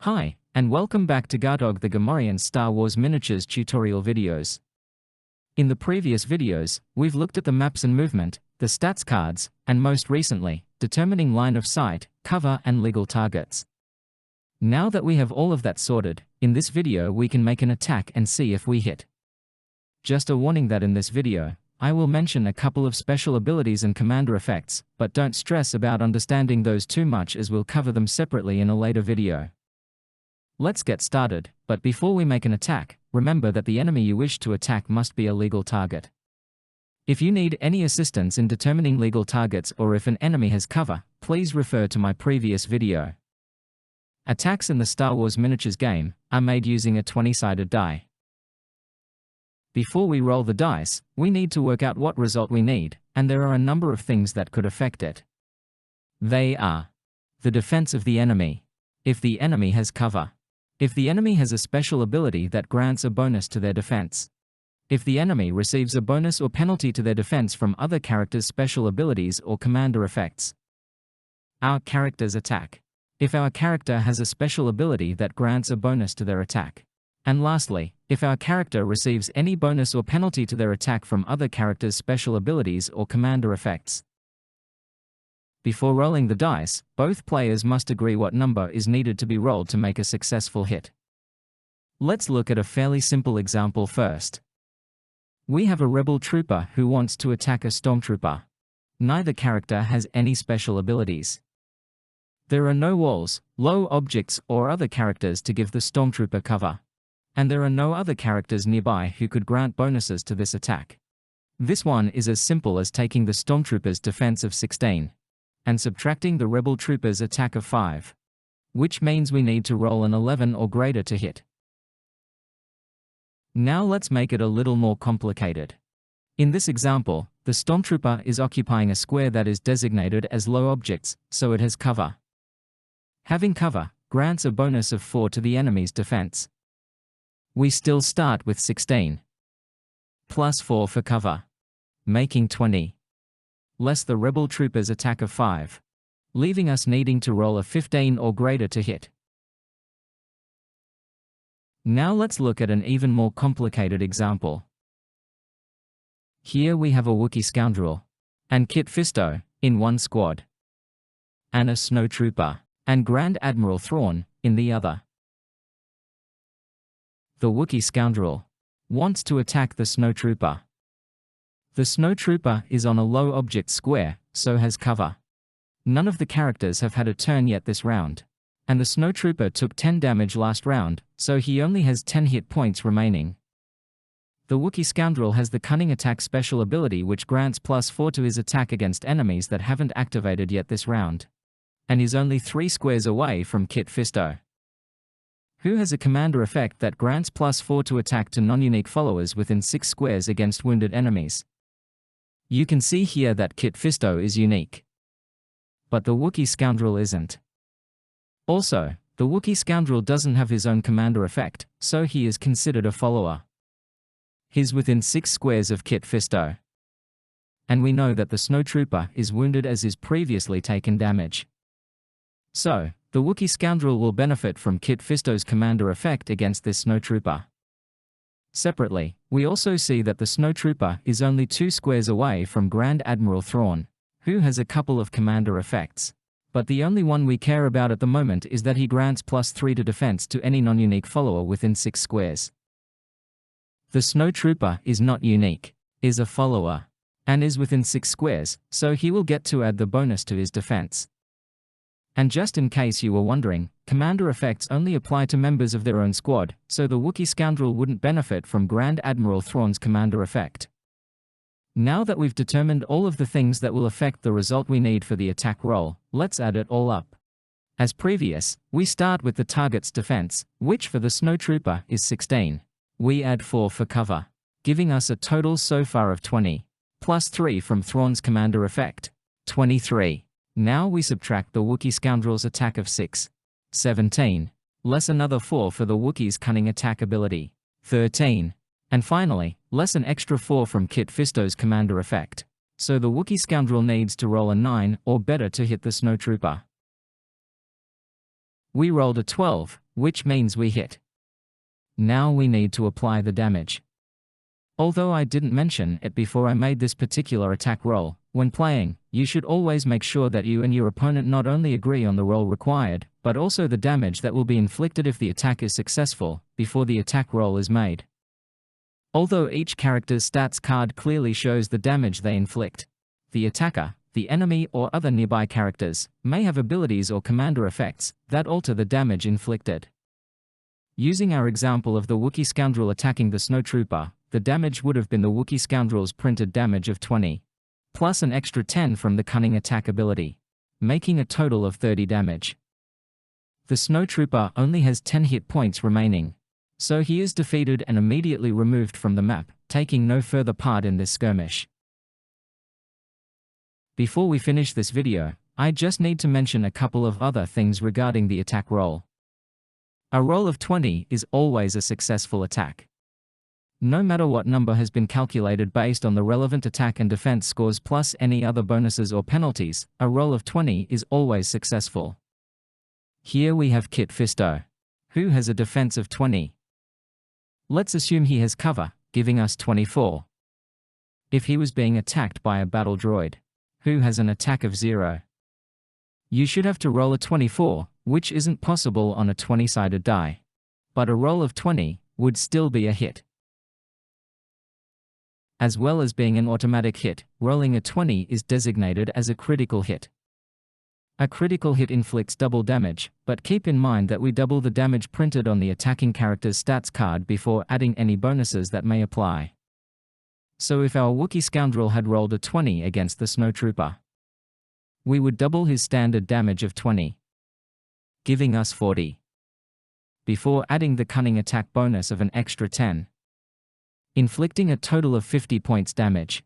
Hi, and welcome back to Gardog the Gamorrean Star Wars Miniatures tutorial videos. In the previous videos, we've looked at the maps and movement, the stats cards, and most recently, determining line of sight, cover and legal targets. Now that we have all of that sorted, in this video we can make an attack and see if we hit. Just a warning that in this video, I will mention a couple of special abilities and commander effects, but don't stress about understanding those too much as we'll cover them separately in a later video. Let's get started, but before we make an attack, remember that the enemy you wish to attack must be a legal target. If you need any assistance in determining legal targets or if an enemy has cover, please refer to my previous video. Attacks in the Star Wars Miniatures game are made using a 20-sided die. Before we roll the dice, we need to work out what result we need, and there are a number of things that could affect it. They are the defense of the enemy, if the enemy has cover. If the enemy has a special ability that grants a bonus to their defense. If the enemy receives a bonus or penalty to their defense from other characters' special abilities or commander effects. Our character's attack. If our character has a special ability that grants a bonus to their attack. And lastly, if our character receives any bonus or penalty to their attack from other characters' special abilities or commander effects. Before rolling the dice, both players must agree what number is needed to be rolled to make a successful hit. Let's look at a fairly simple example first. We have a rebel trooper who wants to attack a stormtrooper. Neither character has any special abilities. There are no walls, low objects, or other characters to give the stormtrooper cover. And there are no other characters nearby who could grant bonuses to this attack. This one is as simple as taking the stormtrooper's defense of 16. And subtracting the rebel trooper's attack of 5. Which means we need to roll an 11 or greater to hit. Now let's make it a little more complicated. In this example, the stormtrooper is occupying a square that is designated as low objects, so it has cover. Having cover grants a bonus of 4 to the enemy's defense. We still start with 16. Plus 4 for cover. Making 20. Less the rebel trooper's attack of 5. Leaving us needing to roll a 15 or greater to hit. Now let's look at an even more complicated example. Here we have a Wookiee scoundrel and Kit Fisto in one squad, and a snow trooper and Grand Admiral Thrawn in the other. The Wookiee scoundrel wants to attack the snow trooper. The snow trooper is on a low object square, so has cover. None of the characters have had a turn yet this round. And the snow trooper took 10 damage last round, so he only has 10 hit points remaining. The Wookiee scoundrel has the cunning attack special ability which grants plus 4 to his attack against enemies that haven't activated yet this round. And is only 3 squares away from Kit Fisto, who has a commander effect that grants plus 4 to attack to non-unique followers within 6 squares against wounded enemies. You can see here that Kit Fisto is unique. But the Wookiee scoundrel isn't. Also, the Wookiee scoundrel doesn't have his own commander effect, so he is considered a follower. He's within 6 squares of Kit Fisto. And we know that the snow trooper is wounded as is previously taken damage. So, the Wookiee scoundrel will benefit from Kit Fisto's commander effect against this snow trooper. Separately, we also see that the snow trooper is only 2 squares away from Grand Admiral Thrawn, who has a couple of commander effects. But the only one we care about at the moment is that he grants plus 3 to defense to any non-unique follower within 6 squares. The snow trooper is not unique, is a follower, and is within 6 squares, so he will get to add the bonus to his defense. And just in case you were wondering, commander effects only apply to members of their own squad, so the Wookiee scoundrel wouldn't benefit from Grand Admiral Thrawn's commander effect. Now that we've determined all of the things that will affect the result we need for the attack roll, let's add it all up. As previous, we start with the target's defense, which for the snow trooper is 16. We add 4 for cover, giving us a total so far of 20, plus 3 from Thrawn's commander effect, 23. Now we subtract the Wookiee scoundrel's attack of 6, 17, less another 4 for the Wookiee's cunning attack ability, 13, and finally, less an extra 4 from Kit Fisto's commander effect. So the Wookiee scoundrel needs to roll a 9 or better to hit the snow trooper. We rolled a 12, which means we hit. Now we need to apply the damage. Although I didn't mention it before I made this particular attack roll, when playing, you should always make sure that you and your opponent not only agree on the roll required, but also the damage that will be inflicted if the attack is successful, before the attack roll is made. Although each character's stats card clearly shows the damage they inflict, the attacker, the enemy or other nearby characters, may have abilities or commander effects that alter the damage inflicted. Using our example of the Wookiee Scoundrel attacking the Snowtrooper, the damage would have been the Wookiee Scoundrel's printed damage of 20, plus an extra 10 from the Cunning Attack ability, making a total of 30 damage. The Snowtrooper only has 10 hit points remaining, so he is defeated and immediately removed from the map, taking no further part in this skirmish. Before we finish this video, I just need to mention a couple of other things regarding the attack roll. A roll of 20 is always a successful attack. No matter what number has been calculated based on the relevant attack and defense scores plus any other bonuses or penalties, a roll of 20 is always successful. Here we have Kit Fisto, who has a defense of 20. Let's assume he has cover, giving us 24. If he was being attacked by a battle droid, who has an attack of 0, you should have to roll a 24, which isn't possible on a 20-sided die. But a roll of 20 would still be a hit. As well as being an automatic hit, rolling a 20 is designated as a critical hit. A critical hit inflicts double damage, but keep in mind that we double the damage printed on the attacking character's stats card before adding any bonuses that may apply. So if our Wookiee Scoundrel had rolled a 20 against the Snowtrooper, we would double his standard damage of 20, giving us 40, before adding the Cunning Attack bonus of an extra 10, inflicting a total of 50 points damage.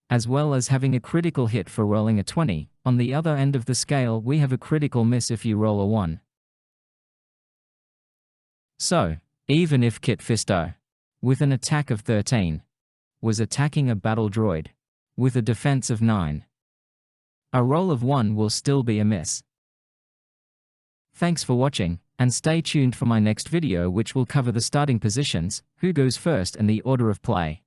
As well as having a critical hit for rolling a 20, on the other end of the scale we have a critical miss if you roll a 1. So, even if Kit Fisto, with an attack of 13, was attacking a battle droid, with a defense of 9, a roll of 1 will still be a miss. Thanks for watching, and stay tuned for my next video which will cover the starting positions, who goes first and the order of play.